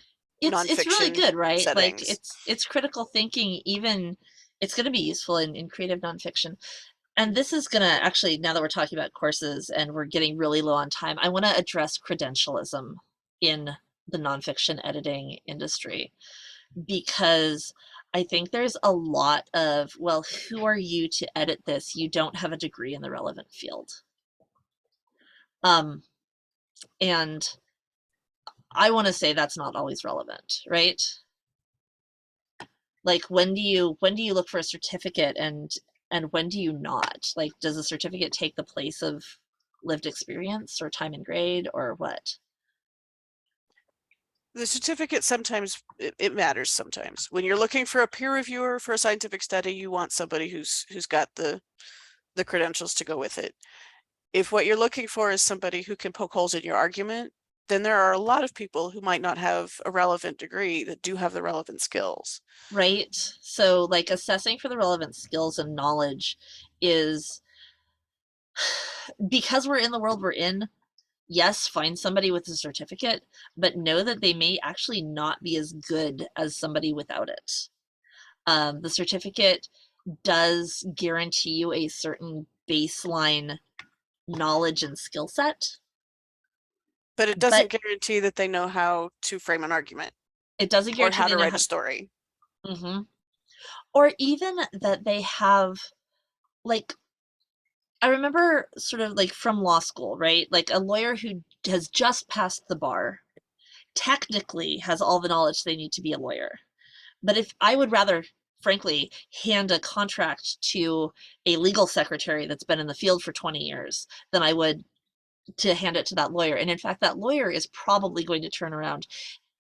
It's really nonfiction good, right? Like settings. it's critical thinking, even it's going to be useful in creative nonfiction. And this is going to actually, now that we're talking about courses and we're getting really low on time, I want to address credentialism in the nonfiction editing industry because I think there's a lot of, well, who are you to edit this? You don't have a degree in the relevant field. Um, and I want to say that's not always relevant, right? Like when do you look for a certificate and when do you not? Like does a certificate take the place of lived experience or time and grade or what? The certificate sometimes it matters sometimes. When you're looking for a peer reviewer for a scientific study, you want somebody who's got the credentials to go with it. If what you're looking for is somebody who can poke holes in your argument, then there are a lot of people who might not have a relevant degree that do have the relevant skills. Right? So like assessing for the relevant skills and knowledge is because we're in the world we're in, yes, find somebody with a certificate, but know that they may actually not be as good as somebody without it. The certificate does guarantee you a certain baseline knowledge and skill set, But it but doesn't guarantee that they know how to frame an argument it doesn't or guarantee how they to know write a how. story. Mm-hmm. Or even that they have, like, I remember sort of like from law school, right? Like a lawyer who has just passed the bar technically has all the knowledge they need to be a lawyer. But if I would rather, frankly, hand a contract to a legal secretary that's been in the field for 20 years than I would to hand it to that lawyer. And in fact, that lawyer is probably going to turn around,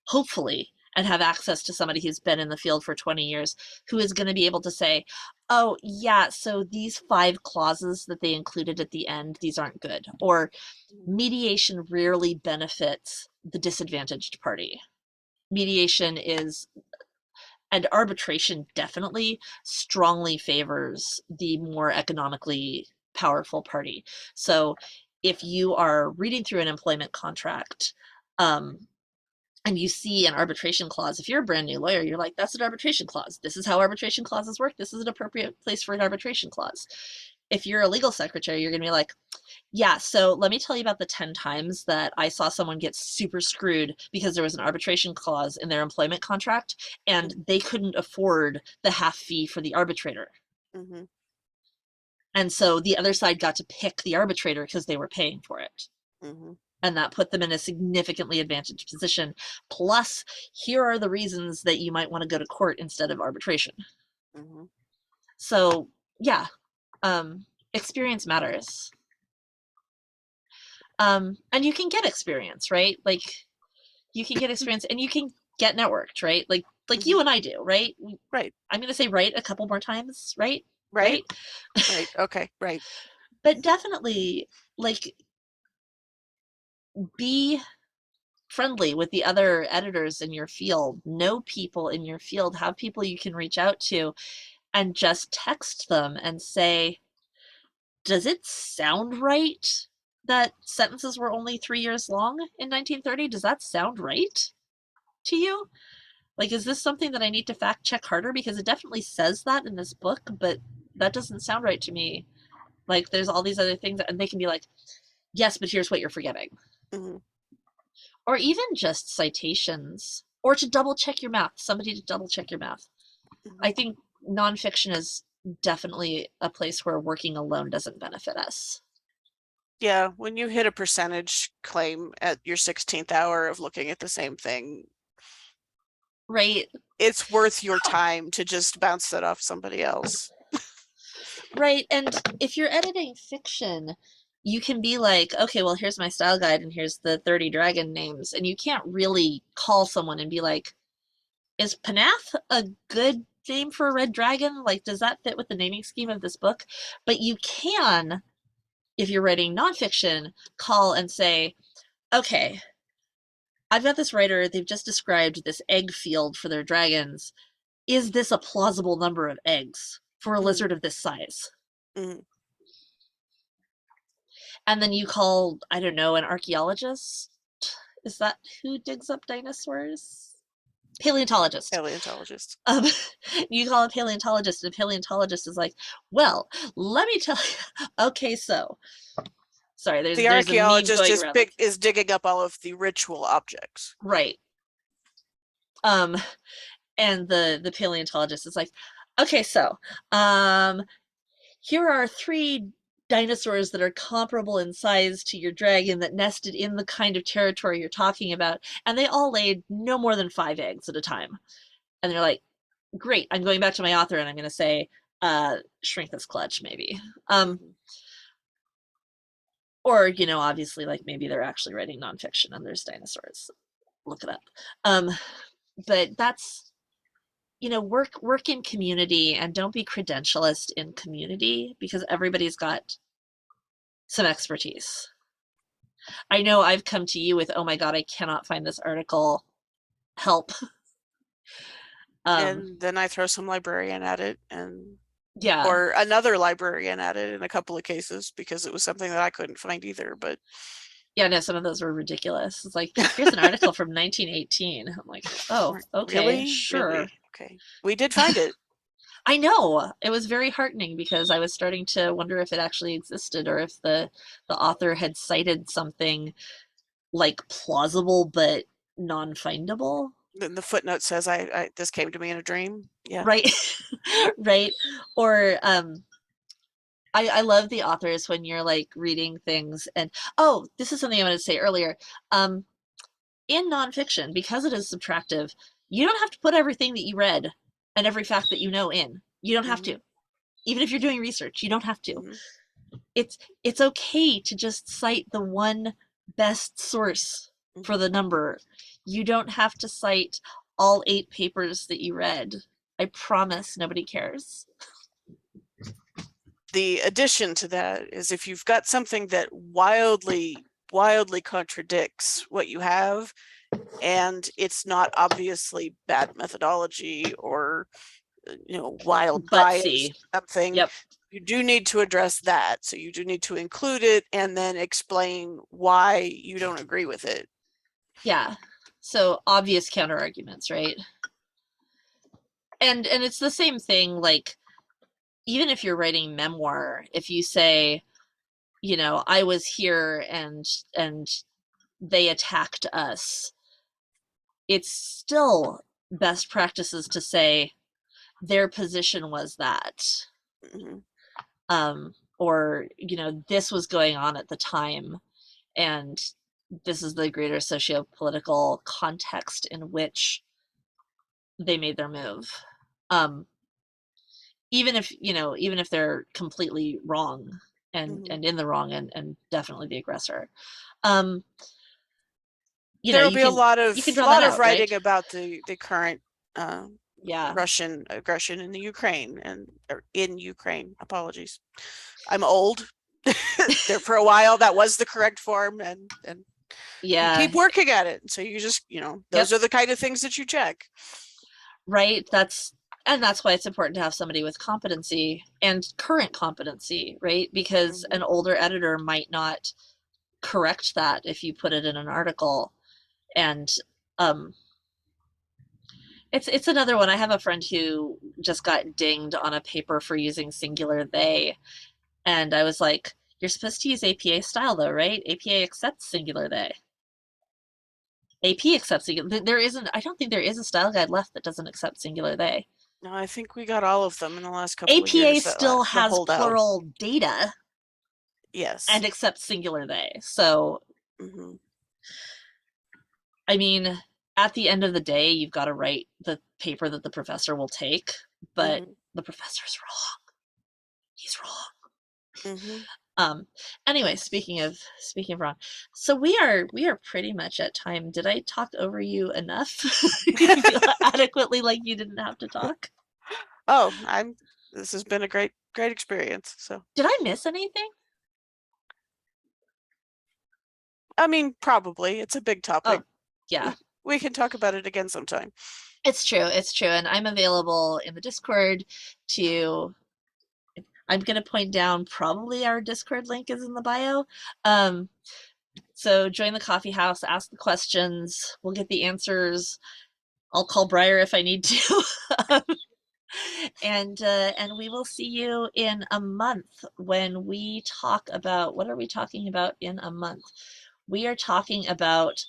hopefully, and have access to somebody who's been in the field for 20 years who is going to be able to say, oh, yeah, so these 5 clauses that they included at the end, these aren't good. Or mediation rarely benefits the disadvantaged party. Mediation is, and arbitration definitely strongly favors the more economically powerful party. So if you are reading through an employment contract, um, and you see an arbitration clause, if you're a brand new lawyer, you're like, that's an arbitration clause. This is how arbitration clauses work. This is an appropriate place for an arbitration clause. If you're a legal secretary, you're going to be like, yeah, so let me tell you about the 10 times that I saw someone get super screwed because there was an arbitration clause in their employment contract and they couldn't afford the half fee for the arbitrator. Mm-hmm. And so the other side got to pick the arbitrator because they were paying for it. Mm-hmm. And that put them in a significantly advantaged position. Plus, here are the reasons that you might want to go to court instead of arbitration. Mm-hmm. So, yeah, experience matters. And you can get experience, right? Like you can get experience and you can get networked, right? Like Mm-hmm. you and I do, right? Right. I'm going to say right a couple more times, right? Right. Right? Right. Okay. Right. But definitely like be friendly with the other editors in your field, know people in your field, have people you can reach out to and just text them and say, does it sound right that sentences were only 3 years long in 1930? Does that sound right to you? Like, is this something that I need to fact check harder? Because it definitely says that in this book, but that doesn't sound right to me. Like, there's all these other things, and they can be like, yes, but here's what you're forgetting. Mm-hmm. Or even just citations, or to double check your math, somebody to double check your math. Mm-hmm. I think nonfiction is definitely a place where working alone doesn't benefit us. Yeah, when you hit a percentage claim at your 16th hour of looking at the same thing, Right? it's worth your time to just bounce that off somebody else. Right. And if you're editing fiction, you can be like, okay, well, here's my style guide and here's the 30 dragon names. And you can't really call someone and be like, is Panath a good name for a red dragon? Like, does that fit with the naming scheme of this book? But you can, if you're writing nonfiction, call and say, okay, I've got this writer, they've just described this egg field for their dragons. is this a plausible number of eggs for a Mhm. lizard of this size? Mhm. And then you call, I don't know, an archaeologist. Is that who digs up dinosaurs? Paleontologist. Paleontologist. Um, you call a paleontologist, and a paleontologist is like, well, let me tell you. Okay, so sorry, The there's a meme archaeologist going around. is digging up all of the ritual objects. Right. Um, and the paleontologist is like, okay, so here are three dinosaurs that are comparable in size to your dragon that nested in the kind of territory you're talking about, and they all laid no more than 5 eggs at a time. And they're like, great, I'm going back to my author and I'm going to say, shrink this clutch, maybe. Mhm. Or, obviously, like maybe they're actually writing nonfiction and there's dinosaurs. Look it up. Um, but that's, work in community and don't be credentialist in community because everybody's got some expertise. I know I've come to you with, oh my God, I cannot find this article. Help. Um, And then I throw some librarian at it, and yeah. or another librarian at it in a couple of cases because it was something that I couldn't find either. But Yeah, no, some of those were ridiculous. It's like, here's an article from 1918. I'm like, oh, okay, really, sure. really, okay, we did find it. I know. It was very heartening because I was starting to wonder if it actually existed or if the author had cited something like plausible but non-findable. Then the footnote says, I this came to me in a dream. Yeah. Right. Right. Or I love the authors when you're like reading things and oh, this is something I wanted to say earlier. Um, in nonfiction, because it is subtractive, you don't have to put everything that you read and every fact that you know in. You don't have Hmm. to. Even if you're doing research, you don't have to. Hmm. It's okay to just cite the one best source for Hmm. the number. You don't have to cite all 8 papers that you read. I promise nobody cares. The addition to that is if you've got something that wildly contradicts what you have, and it's not obviously bad methodology or wild But bias see, or something, yep, you do need to address that. So you do need to include it and then explain why you don't agree with it. yeah. So obvious counter arguments, right? And it's the same thing like even if you're writing memoir, if you say, I was here and they attacked us, it's still best practices to say their position was that Mhm. or this was going on at the time and this is the greater socio-political context in which they made their move. um, even if they're completely wrong Mhm. and in the wrong and definitely the aggressor. um, There will you be a can lot you can of draw that out, right? writing about the current uh, Yeah. Russian aggression in the Ukraine and or in Ukraine. Apologies, I'm old. There for a while that was the correct form, and you Yeah. keep working at it. So you just those Yep. are the kind of things that you check. Right. That's why it's important to have somebody with competency and current competency, right? Because an Hmm. older editor might not correct that if you put it in an article. And um, it's another one. I have a friend who just got dinged on a paper for using singular they, and I was like, "You're supposed to use APA style, though, right? APA accepts singular they. AP accepts singular. There isn't. I don't think there is a style guide left that doesn't accept singular they. No, I think we got all of them in the last couple of APA years. still The has holdout. plural data Yes. and accepts singular they. So, Hmm. I mean, at the end of the day, you've got to write the paper that the professor will take, but Hmm. the professor's wrong. He's wrong. Hmm. Um, anyway, speaking of wrong, so we are pretty much at time. Did I talk over you enough? You feel adequately like you didn't have to talk? Oh, this has been a great experience. So, Did I miss anything? I mean, probably it's a big Oh, topic. yeah. we can talk about it again sometime. It's true, and I'm available in the Discord to. I'm gonna point down. Probably our Discord link is in the bio. Um, so join the coffee house, ask the questions. We'll get the answers. I'll call Briar if I need to. And we will see you in a month when we talk about what are we talking about in a month? We are talking about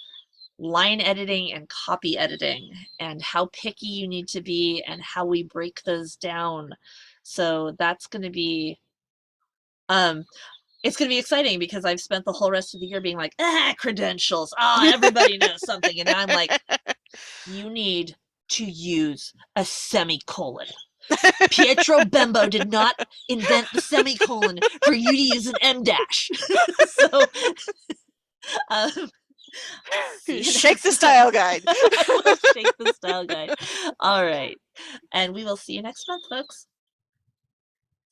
line editing and copy editing and how picky you need to be and how we break those down. So that's going to be um it's going to be exciting because I've spent the whole rest of the year being like, credentials. Everybody knows something. And now I'm like, you need to use a semicolon. Pietro Bembo did not invent the semicolon for you to use an M dash. So, um, see you Shake the next style month. guide. I will shake the style guide. All right. And we will see you next month, folks.